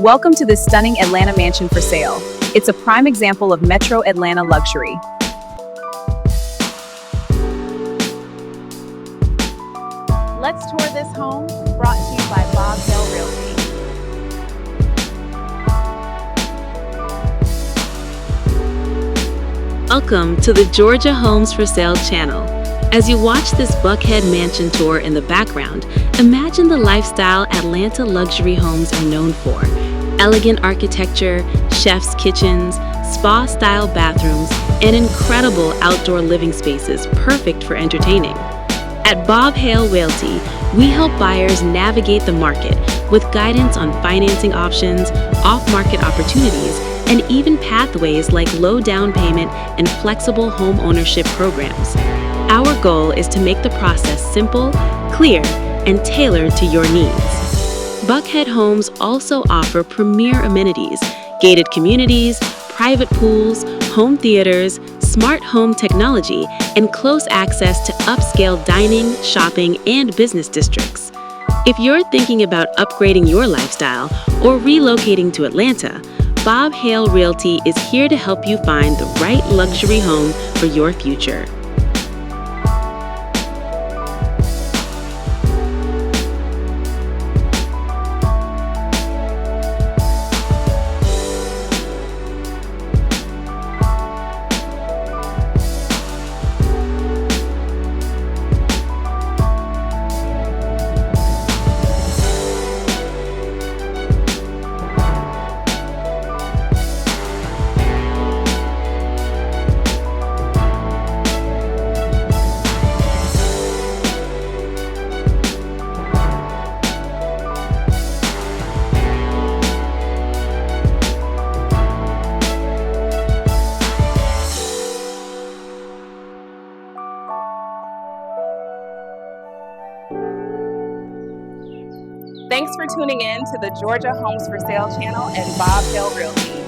Welcome to this stunning Atlanta mansion for sale. It's a prime example of Metro Atlanta luxury. Let's tour this home, brought to you by Hale Realty. Welcome to the Georgia Homes for Sale channel. As you watch this Buckhead mansion tour in the background, imagine the lifestyle Atlanta luxury homes are known for. Elegant architecture, chef's kitchens, spa-style bathrooms, and incredible outdoor living spaces perfect for entertaining. At Hale Realty, we help buyers navigate the market with guidance on financing options, off-market opportunities, and even pathways like low down payment and flexible home ownership programs. Our goal is to make the process simple, clear, and tailored to your needs. Buckhead Homes also offer premier amenities, gated communities, private pools, home theaters, smart home technology, and close access to upscale dining, shopping, and business districts. If you're thinking about upgrading your lifestyle or relocating to Atlanta, Hale Realty is here to help you find the right luxury home for your future. Thanks for tuning in to the Georgia Homes for Sale channel and Hale Realty.